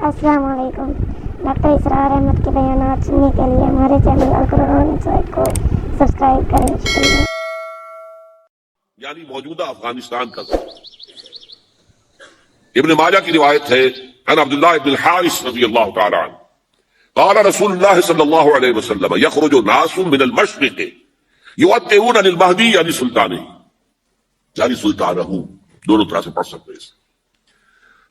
السلام علیکم۔ ڈاکٹر اسرار احمد کے بیانات سننے کے لیے ہمارے چینل القرآن انسائٹ کو سبسکرائب کریں۔ شکریہ۔ یعنی موجودہ افغانستان کا ابن ماجہ کی روایت ہے عن عبداللہ ابن الحارث رضی اللہ تعالی عنہ قال رسول اللہ صلی اللہ علیہ وسلم یخرج ناس من المشرق یؤتئون للمہدی یعنی سلطانہ، یعنی سلطانہ، دونوں طرح سے پڑھ سکتے ہیں۔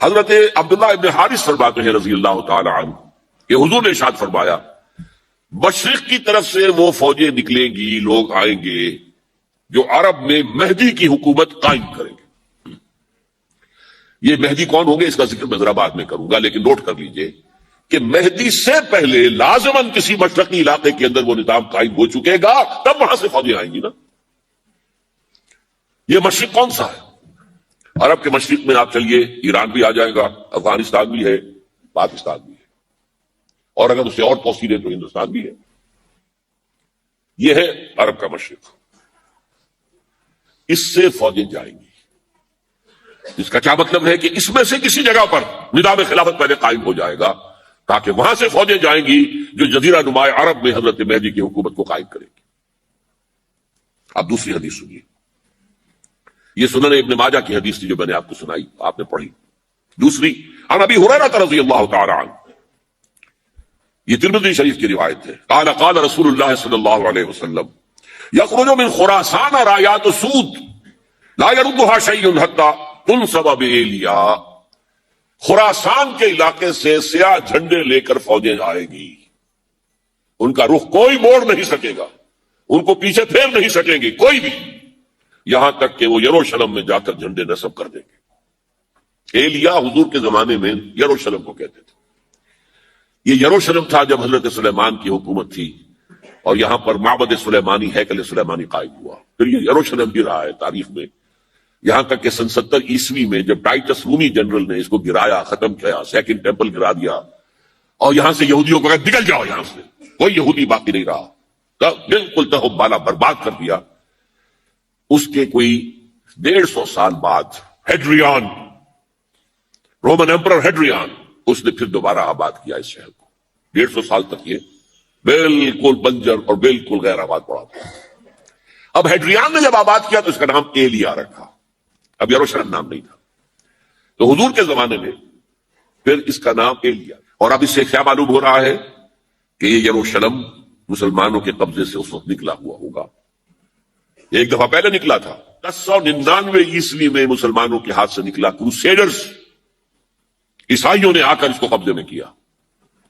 حضرت عبداللہ ابن حارث فرماتے ہیں رضی اللہ تعالی عنہ کہ حضور نے ارشاد فرمایا مشرق کی طرف سے وہ فوجیں نکلیں گی، لوگ آئیں گے جو عرب میں مہدی کی حکومت قائم کریں گے۔ یہ مہدی کون ہوں گے اس کا ذکر میں ذرا بعد میں کروں گا، لیکن نوٹ کر لیجئے کہ مہدی سے پہلے لازماً کسی مشرقی علاقے کے اندر وہ نظام قائم ہو چکے گا، تب وہاں سے فوجیں آئیں گی نا۔ یہ مشرق کون سا ہے؟ عرب کے مشرق میں آپ چلیے، ایران بھی آ جائے گا، افغانستان بھی ہے، پاکستان بھی ہے، اور اگر اسے اور توسیع دیں تو ہندوستان بھی ہے۔ یہ ہے عرب کا مشرق، اس سے فوجیں جائیں گی۔ اس کا کیا مطلب ہے کہ اس میں سے کسی جگہ پر نظام خلافت پہلے قائم ہو جائے گا تاکہ وہاں سے فوجیں جائیں گی جو جزیرہ نما عرب میں حضرت مہدی کی حکومت کو قائم کرے گی۔ اب دوسری حدیث سنیے، یہ سنن ابن ماجہ کی حدیث تھی جو میں نے آپ کو سنائی، آپ نے پڑھی۔ دوسری عن ابی ہریرہ رضی اللہ تعالی عنہ، یہ ترمذی شریف کی روایت ہے، قال قال رسول اللہ صلی اللہ علیہ وسلم یخرج من خراسان رایات سود لا يردها شیء حتی تنصب بایلیا۔ خراسان کے علاقے سے سیاہ جھنڈے لے کر فوجیں آئے گی، ان کا رخ کوئی موڑ نہیں سکے گا، ان کو پیچھے پھیر نہیں سکیں گے کوئی بھی، یہاں تک کہ وہ یروشلم میں جا کر جھنڈے نصب کر دیں گے۔ ایلیا حضور کے زمانے میں یروشلم کو کہتے تھے۔ یہ یروشلم تھا جب حضرت سلیمان کی حکومت تھی اور یہاں پر معبد سلیمانی، ہیکل سلیمانی قائم ہوا۔ پھر یہ یروشلم بھی رہا ہے تاریخ میں، یہاں تک کہ سن 70 عیسوی میں جب ٹائٹس رومی جنرل نے اس کو گرایا، ختم کیا، سیکنڈ ٹیمپل گرا دیا اور یہاں سے یہودیوں کو کہا نکل جاؤ یہاں سے، کوئی یہودی باقی نہیں رہا، بالکل تہب بالا برباد کر دیا۔ اس کے کوئی 150 سال بعد ہیڈریان، رومن ایمپرر ہیڈریان، اس نے پھر دوبارہ آباد کیا اس شہر کو۔ 150 سال تک یہ بالکل بنجر اور بالکل غیر آباد پڑا تھا۔ اب ہیڈریان نے جب آباد کیا تو اس کا نام ایلیا رکھا، اب یروشلم نام نہیں تھا۔ تو حضور کے زمانے میں پھر اس کا نام ایلیا، اور اب اس سے کیا معلوم ہو رہا ہے کہ یہ یروشلم مسلمانوں کے قبضے سے اس وقت نکلا ہوا ہوگا۔ ایک دفعہ پہلے نکلا تھا، 1099 عیسوی میں مسلمانوں کے ہاتھ سے نکلا، کروسیڈرز، عیسائیوں نے آ کر اس کو قبضے میں کیا،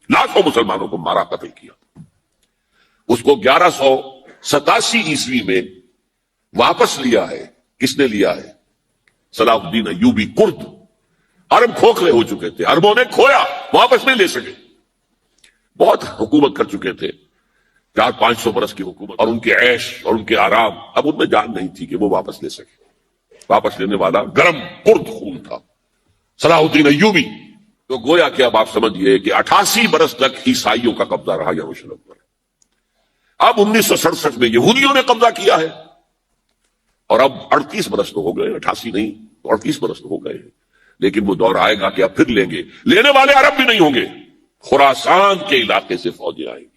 لاکھوں مسلمانوں کو مارا، قتل کیا۔ اس کو 1187 عیسوی میں واپس لیا ہے۔ کس نے لیا ہے؟ صلاح الدین ایوبی کرد۔ عرب کھوکھلے ہو چکے تھے، عربوں نے کھویا، واپس نہیں لے سکے، بہت حکومت کر چکے تھے، 400-500 برس کی حکومت، اور ان کے عیش اور ان کے آرام، اب ان میں جان نہیں تھی کہ وہ واپس لے سکے۔ واپس لینے والا گرم کرد خون تھا، صلاح الدین ایوبی۔ تو گویا کہ اب آپ سمجھئے کہ 88 برس تک عیسائیوں کا قبضہ رہا یروشلم پر۔ اب 1967 میں یہودیوں نے قبضہ کیا ہے، اور اب 38 برس تو ہو گئے، 88 نہیں 38 برس تو ہو گئے ہیں، لیکن وہ دور آئے گا کہ اب پھر لیں گے۔ لینے والے عرب بھی نہیں ہوں گے، خراسان کے علاقے سے فوجیں آئیں گی۔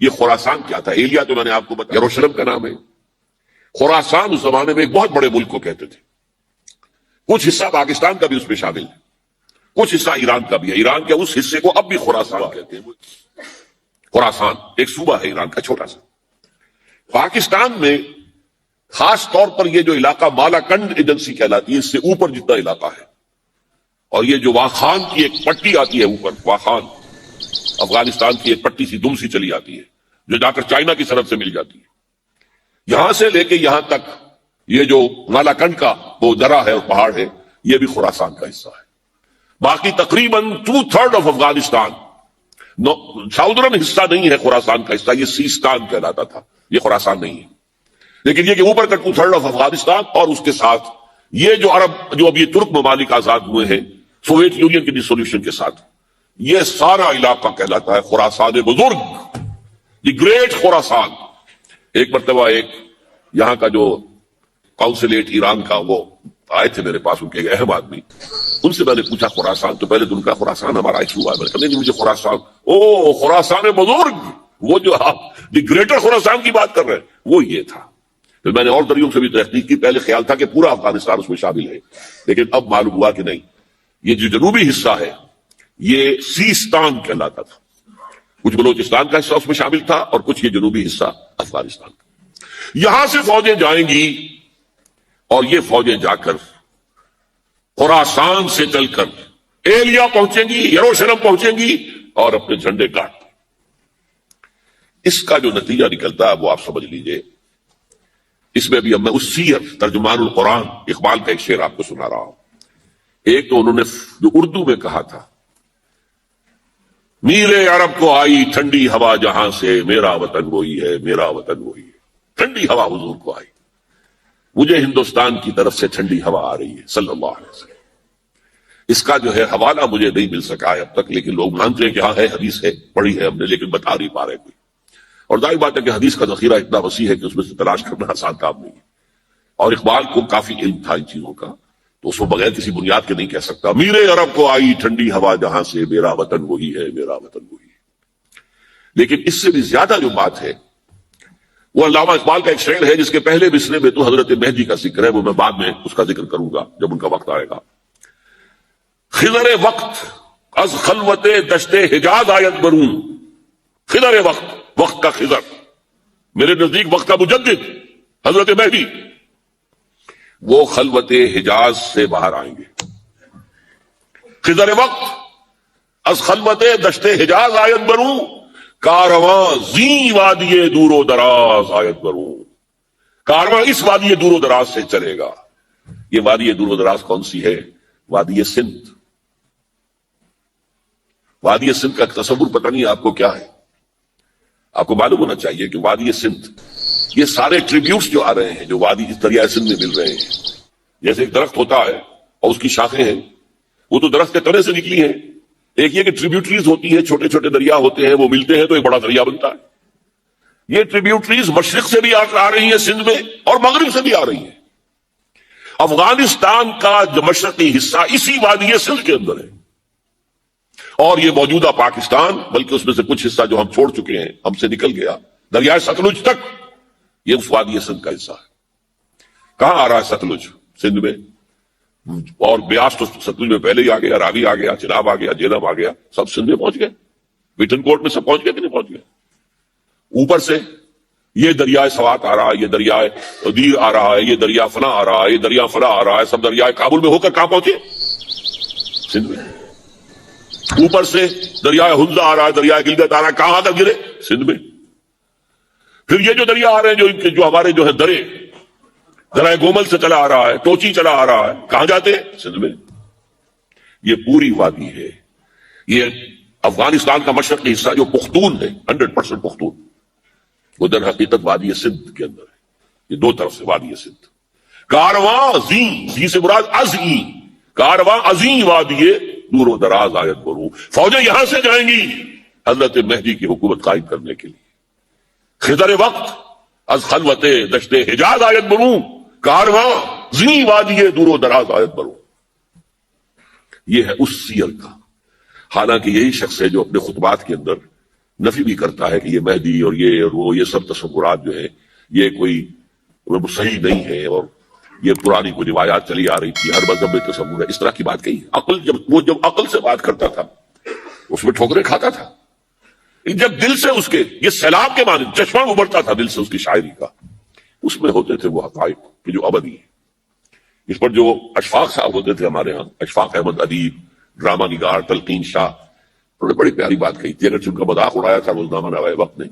یہ خراسان کیا تھا؟ ایلیا تو میں نے آپ کو بتایا یروشلم کا نام ہے۔ خراسان اس زمانے میں ایک بہت بڑے ملک کو کہتے تھے، کچھ حصہ پاکستان کا بھی اس میں شامل ہے، کچھ حصہ ایران کا بھی ہے۔ ایران کے اس حصے کو اب بھی خراسان کہتے ہیں۔ خراسان ایک صوبہ ہے ایران کا، چھوٹا سا۔ پاکستان میں خاص طور پر یہ جو علاقہ مالا کنڈ ایجنسی کہلاتی ہے، اس سے اوپر جتنا علاقہ ہے، اور یہ جو واخان کی ایک پٹی آتی ہے اوپر، واخان افغانستان کی ایک پٹی سی دم سی چلی آتی ہے جو جا کر چائنا کی سرحد سے مل جاتی ہے، یہاں سے لے کے یہاں تک یہ جو مالا کنڈ کا وہ درہ ہے اور پہاڑ ہے، یہ بھی خراسان کا حصہ ہے۔ باقی تقریباً 2/3 آف افغانستان، ساؤدرن حصہ نہیں ہے خراسان کا حصہ، یہ سیستان کہلاتا تھا، یہ خراسان نہیں ہے۔ لیکن یہ کہ اوپر کا 2/3 آف افغانستان، اور اس کے ساتھ یہ جو عرب، جو اب یہ ترک ممالک آزاد ہوئے ہیں سوویت یونین کی ڈسولوشن کے ساتھ، یہ سارا علاقہ کہلاتا ہے خراسان بزرگ، دی گریٹ خراسان۔ ایک مرتبہ ایک یہاں کا جو کاؤنسلیٹ ایران کا وہ آئے تھے میرے پاس ان کے ایک اہم آدمی، ان سے میں نے پوچھا خراسان، تو پہلے تو ان کا خراسان ہمارا ایشو ہوا ہے، میں نے کہا نہیں مجھے خراسان، او خراسان بزرگ، وہ جو آپ دی گریٹر خراسان کی بات کر رہے ہیں وہ یہ تھا۔ پھر میں نے اور دریوں سے بھی تحقیق کی، پہلے خیال تھا کہ پورا افغانستان اس میں شامل ہے، لیکن اب معلوم ہوا کہ نہیں، یہ جو جنوبی حصہ ہے یہ سیستان کہلاتا تھا، کچھ بلوچستان کا حصہ اس میں شامل تھا اور کچھ یہ جنوبی حصہ افغانستان کا۔ یہاں سے فوجیں جائیں گی اور یہ فوجیں جا کر خراسان سے چل کر ایلیا پہنچیں گی، یروشلم پہنچیں گی اور اپنے جھنڈے کاٹ دیں۔ اس کا جو نتیجہ نکلتا ہے وہ آپ سمجھ لیجئے۔ اس میں بھی اب میں اس سیر ترجمان القرآن اقبال کا ایک شعر آپ کو سنا رہا ہوں۔ ایک تو انہوں نے جو اردو میں کہا تھا، میرے عرب کو آئی ٹھنڈی ہوا جہاں سے، میرا وطن وہی ہے، میرا وطن وہی ہے۔ ٹھنڈی ہوا حضور کو آئی، مجھے ہندوستان کی طرف سے ٹھنڈی ہوا آ رہی ہے صلی اللہ علیہ وسلم۔ اس کا جو ہے حوالہ مجھے نہیں مل سکا ہے اب تک، لیکن لوگ مانتے ہیں کہ ہاں ہے، حدیث ہے، پڑھی ہے ہم نے، لیکن بتا نہیں پا رہے کوئی۔ اور ظاہر بات ہے کہ حدیث کا ذخیرہ اتنا وسیع ہے کہ اس میں سے تلاش کرنا آسان کام نہیں ہے، اور اقبال کو کافی علم تھا ان چیزوں کا، تو اس کو بغیر کسی بنیاد کے نہیں کہہ سکتا میرے عرب کو آئی ٹھنڈی ہوا جہاں سے، میرا وطن وہی ہے، میرا وطن وہی ہے۔ لیکن اس سے بھی زیادہ جو بات ہے وہ علامہ اقبال کا ایک شعر ہے جس کے پہلے مصرعے میں تو حضرت مہدی کا ذکر ہے، وہ میں بعد میں اس کا ذکر کروں گا جب ان کا وقت آئے گا۔ خضر وقت از خلوت دشت حجاز آیت بروں، خضر وقت، وقت کا خضر، میرے نزدیک وقت کا مجدد حضرت مہدی، وہ خلوت حجاز سے باہر آئیں گے۔ خضر وقت از خلوت دشت حجاز آیت بروں، کارواں زی وادی دور و دراز آیت بروں، کارواں اس وادی دور و دراز سے چلے گا۔ یہ وادی دور و دراز کون سی ہے؟ وادی سندھ۔ وادی سندھ کا تصور پتہ نہیں آپ کو کیا ہے، آپ کو معلوم ہونا چاہیے کہ وادی سندھ، یہ سارے ٹریبیوٹس جو آ رہے ہیں جو وادی دریائے سندھ میں مل رہے ہیں، جیسے ایک درخت ہوتا ہے اور اس کی شاخیں ہیں، وہ تو درخت کے تنے سے نکلی ہیں، ایک یہ کہ ٹریبیوٹریز ہوتی ہیں، چھوٹے چھوٹے دریا ہوتے ہیں، وہ ملتے ہیں تو ایک بڑا دریا بنتا ہے۔ یہ ٹریبیوٹریز مشرق سے بھی آ رہی ہیں سندھ میں اور مغرب سے بھی آ رہی ہیں۔ افغانستان کا جو مشرقی حصہ اسی وادی سندھ کے اندر ہے، اور یہ موجودہ پاکستان، بلکہ اس میں سے کچھ حصہ جو ہم چھوڑ چکے ہیں، ہم سے نکل گیا دریائے ستلج تک، یہ اس وادی سندھ کا حصہ ہے۔ کہاں آ رہا ہے ستلج؟ سندھ میں، اور بیاس تو ستلج میں پہلے ہی آ گیا، راوی آ گیا، چناب آ گیا، جہلم آ گیا، سب سندھ میں پہنچ گئے، بیٹن کوٹ میں سب پہنچ گئے کہ نہیں پہنچ گئے؟ اوپر سے یہ دریائے سوات آ رہا ہے، یہ دریائے دیر آ رہا ہے، یہ دریا فنا آ رہا ہے، یہ دریا فنا آ رہا ہے، سب دریائے کابل میں ہو کر کہاں پہنچے؟ سندھ میں۔ اوپر سے دریائے ہنزا آ رہا ہے، دریائے گلگت آ رہا ہے، کہاں تک گرے؟ سندھ میں۔ پھر یہ جو دریا آ رہے ہیں جو ہمارے جو ہے درے، درائے گومل سے چلا آ رہا ہے، ٹوچی چلا آ رہا ہے، کہاں جاتے ہیں؟ سندھ میں۔ یہ پوری وادی ہے، یہ افغانستان کا مشرقی حصہ جو پختون ہے، 100% پختون، وہ در حقیقت وادی سندھ کے اندر ہے۔ یہ دو طرف سے وادی سندھ۔ کارواں زی سے مراد ازیں، کارواں ازیں وادی دور و دراز آیت بروں، فوجیں یہاں سے جائیں گی حضرت مہدی کی حکومت قائم کرنے کے لیے۔ خضر وقت از خلوت دشت حجاز آیت بروں، کارواں زی وادی دور و دراز آیت بروں۔ یہ ہے اس سیر کا۔ حالانکہ یہی شخص ہے جو اپنے خطبات کے اندر نفی بھی کرتا ہے کہ یہ مہدی اور یہ سب تصورات جو ہے یہ کوئی صحیح نہیں ہے، اور یہ پرانی کوئی روایات چلی آ رہی تھی، ہر مذہب میں تصور ہے، اس طرح کی بات کہی۔ جب عقل سے بات کرتا تھا اس میں ٹھوکریں کھاتا تھا، جب دل سے اس کے یہ سیلاب کے معنی چشمہ ابھرتا تھا دل سے اس کی شاعری کا، اس میں ہوتے تھے وہ حقائق کہ جو ابدی ہیں۔ اس پر جو اشفاق صاحب ہوتے تھے ہمارے ہاں، اشفاق احمد ادیب، ڈرامہ نگار تلقین شاہ، انہوں نے بڑی پیاری بات کہی تھی، اگرچہ ان کا مذاق اڑایا تھا روزنامہ نوائے وقت نے،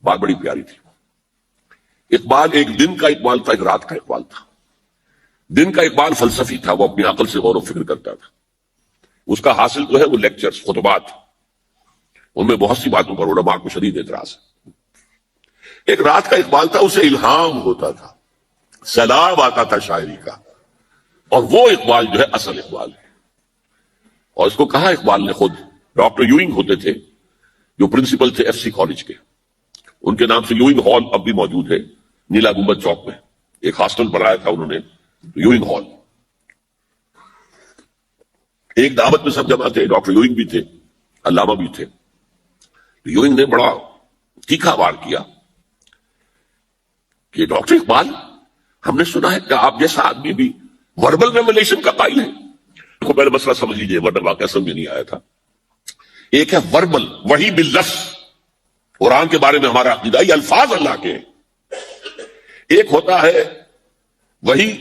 بات بڑی پیاری تھی۔ اقبال ایک دن کا اقبال تھا، ایک رات کا اقبال تھا۔ دن کا اقبال فلسفی تھا، وہ اپنی عقل سے غور و فکر کرتا تھا، اس کا حاصل جو ہے وہ لیکچرز، خطبات، ان میں بہت سی باتوں پر علماء کو شدید اعتراض ہے۔ ایک رات کا اقبال تھا، اسے الہام ہوتا تھا، سیلاب آتا تھا شاعری کا، اور وہ اقبال جو ہے اصل اقبال ہے۔ اور اس کو کہا اقبال نے خود، ڈاکٹر یوئنگ ہوتے تھے جو پرنسپل تھے ایف سی کالج کے، ان کے نام سے یوئنگ ہال اب بھی موجود ہے نیلا گنبد چوک میں، ایک ہاسٹل بنایا تھا انہوں نے یوئنگ ہال، ایک دعوت میں سب جمع تھے، ڈاکٹر یوئنگ بھی تھے، علامہ بھی تھے. یوئنگ نے بڑا تیکھا وار کیا کہ ڈاکٹر اقبال، ہم نے سنا ہے کہ آپ جیسا آدمی بھی وربل ریولیشن کا قائل ہے. کو پہلے مسئلہ سمجھ لیجیے ورنہ واقعہ سمجھ نہیں آیا تھا. ایک ہے وربل، وحی باللفظ، قرآن کے بارے میں ہمارا عقیدہ یہ الفاظ اللہ کے ہیں. ایک ہوتا ہے وحی،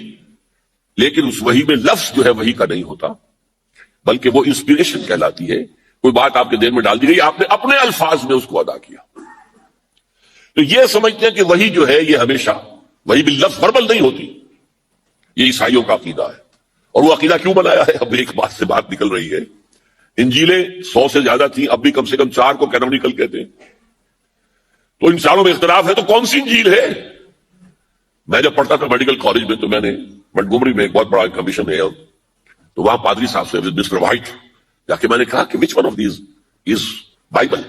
لیکن اس وحی میں لفظ جو ہے وحی کا نہیں ہوتا، بلکہ وہ انسپیریشن کہلاتی ہے. کوئی بات آپ کے دل میں ڈال دی گئی، آپ نے اپنے الفاظ میں اس کو ادا کیا. تو یہ سمجھتے ہیں کہ وحی جو ہے یہ ہمیشہ وحی باللفظ وربل نہیں ہوتی. یہ عیسائیوں کا عقیدہ ہے. اور وہ عقیدہ کیوں بنایا ہے؟ اب ایک بات سے بات نکل رہی ہے. انجیلیں 100 سے زیادہ تھیں، اب بھی کم سے کم 4 کو کینونیکل کہتے ہیں. تو ان چاروں میں اختلاف ہے، تو کون سی انجیل ہے؟ میں جب پڑھتا تھا میڈیکل کالج میں تو میں نے منٹگومری میں ایک بہت بڑا کمیشن ہے، تو وہاں پادری صاحب سے مسٹر وائٹ جا کے میں نے کہا کہ which one of these is Bible.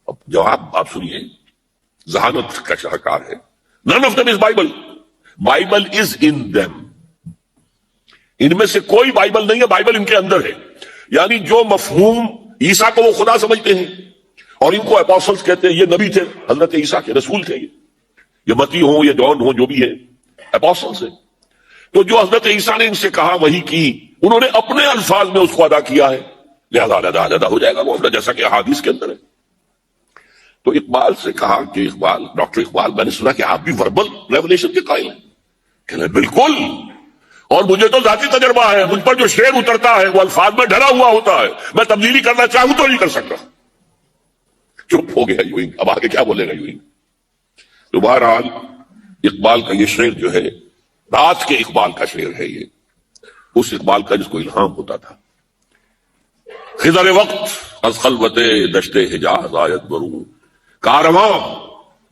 اب جواب آپ سنیے، ذہانت کا شاہکار ہے. None of them is Bible, Bible is in them. ان میں سے کوئی بائبل نہیں ہے، بائبل ان کے اندر ہے. یعنی جو مفہوم عیسیٰ کو وہ خدا سمجھتے ہیں اور ان کو اپوسٹلز کہتے ہیں، یہ نبی تھے، حضرت عیسیٰ کے رسول تھے. یہ متی ہوں یا جون ہوں، جو بھی ہیں اپوسٹلز ہیں. تو جو حضرت عیسیٰ نے ان سے کہا وہی کی، انہوں نے اپنے الفاظ میں اس کو ادا کیا ہے، لہذا علیحدہ ہو جائے گا وہ، جیسا کہ احادیث کے اندر ہے. تو اقبال سے کہا کہ اقبال، ڈاکٹر اقبال، میں نے سنا کہ آپ بھی وربل ریولیشن کے قائل ہیں. کہ بالکل، اور مجھے تو ذاتی تجربہ ہے، مجھ پر جو شعر اترتا ہے وہ الفاظ میں ڈھلا ہوا ہوتا ہے، میں تبدیلی کرنا چاہوں تو نہیں کر سکتا. چپ ہو گیا یوئنگ. اب آگے کیا بولے گا یوئنگ؟ تو بہرحال اقبال کا یہ شعر جو ہے رات کے اقبال کا شعر ہے، یہ اس اقبال کا جس کو الہام ہوتا تھا. خضر وقت از خلوت دشت حجاز آیت برو، کارواں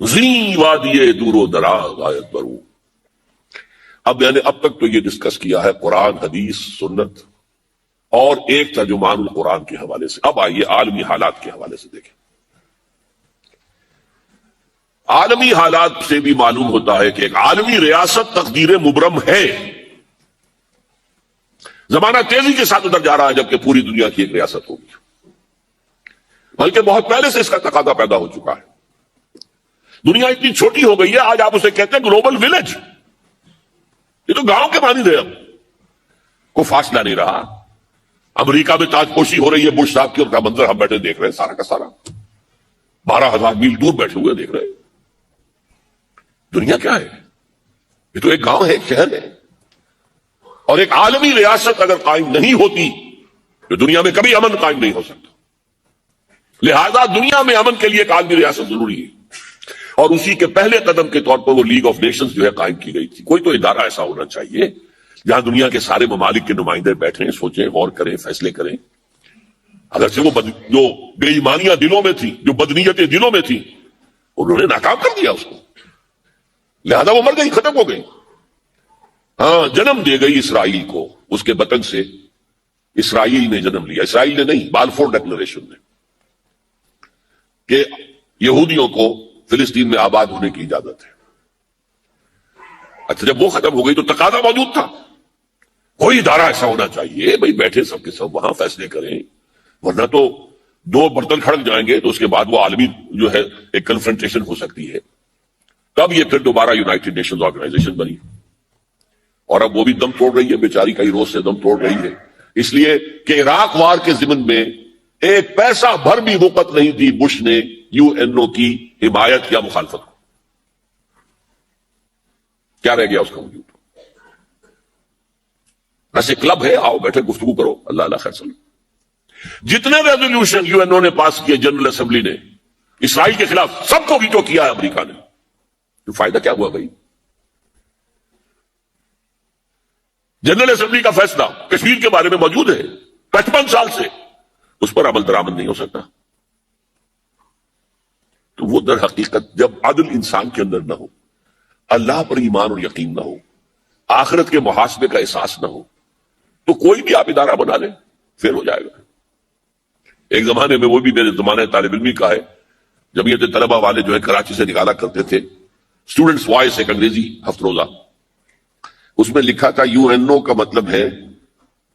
زیں وادی دور و دراز آیت برو. اب یعنی اب تک تو یہ ڈسکس کیا ہے قرآن، حدیث، سنت اور ایک ترجمان القرآن کے حوالے سے. اب آئیے عالمی حالات کے حوالے سے دیکھیں. عالمی حالات سے بھی معلوم ہوتا ہے کہ ایک عالمی ریاست تقدیر مبرم ہے. زمانہ تیزی کے ساتھ ادھر جا رہا ہے جبکہ پوری دنیا کی ایک ریاست ہوگی، بلکہ بہت پہلے سے اس کا تقاضا پیدا ہو چکا ہے. دنیا اتنی چھوٹی ہو گئی ہے، آج آپ اسے کہتے ہیں گلوبل ولیج. یہ تو گاؤں کے مانند ہے. اب کوئی فاصلہ نہیں رہا. امریکہ میں تاج پوشی ہو رہی ہے بش صاحب کی، ان کا منظر ہم بیٹھے دیکھ رہے ہیں، سارا کا سارا 12,000 میل دور بیٹھے ہوئے دیکھ رہے ہیں. دنیا کیا ہے؟ یہ تو ایک گاؤں ہے، ایک شہر ہے. اور ایک عالمی ریاست اگر قائم نہیں ہوتی تو دنیا میں کبھی امن قائم نہیں ہو سکتا. لہذا دنیا میں امن کے لیے ایک عالمی ریاست ضروری ہے، اور اسی کے پہلے قدم کے طور پر وہ لیگ آف نیشنز جو ہے قائم کی گئی تھی. کوئی تو ادارہ ایسا ہونا چاہیے جہاں دنیا کے سارے ممالک کے نمائندے بیٹھیں، سوچیں، غور کریں، فیصلے کریں. اگرچہ وہ جو بے ایمانیاں دلوں میں تھیں، جو بدنیتیں دلوں میں تھیں، انہوں نے ناکام کر دیا اس کو، لہذا وہ مر گئی، ختم ہو گئی. ہاں، جنم دے گئی اسرائیل کو، اس کے وطن سے اسرائیل نے جنم لیا. اسرائیل نے نہیں، بالفور ڈکلریشن نے، کہ یہودیوں کو فلسطین میں آباد ہونے کی اجازت ہے. اچھا، جب وہ ختم ہو گئی تو تقاضا موجود تھا، کوئی ادارہ ایسا ہونا چاہیے بھائی بیٹھے سب کے سب وہاں فیصلے کریں، ورنہ تو 2 برتن کھڑک جائیں گے تو اس کے بعد وہ عالمی جو ہے ایک کنفرنٹیشن ہو سکتی ہے. تب یہ پھر دوبارہ یونائٹڈ نیشنز آرگنائزیشن بنی، اور اب وہ بھی دم توڑ رہی ہے، بیچاری کئی روز سے دم توڑ رہی ہے. اس لیے کہ عراق وار کے ضمن میں ایک پیسہ بھر بھی وقت نہیں دی بش نے UN کی حمایت یا مخالفت کو. کیا رہ گیا اس کا وجود؟ ایسے کلب ہے، آؤ بیٹھے گفتگو کرو، اللہ اللہ خیر سلام. جتنے ریزولوشن UN نے پاس کیے جنرل اسمبلی نے اسرائیل کے خلاف، سب کو ویٹو کیا ہے امریکہ نے. تو فائدہ کیا ہوا بھائی؟ جنرل اسمبلی کا فیصلہ کشمیر کے بارے میں موجود ہے 55 سال سے، اس پر عمل درآمد نہیں ہو سکتا. تو وہ در حقیقت جب عدل انسان کے اندر نہ ہو، اللہ پر ایمان اور یقین نہ ہو، آخرت کے محاسبے کا احساس نہ ہو، تو کوئی بھی آپ ادارہ بنا لیں پھر ہو جائے گا. ایک زمانے میں، وہ بھی میرے زمانے طالب علمی کا ہے، جب یہ طلبہ والے جو ہے کراچی سے نکالا کرتے تھے اسٹوڈنٹس وائس، ایک انگریزی ہفت روزہ، اس میں لکھا تھا UNO کا مطلب ہے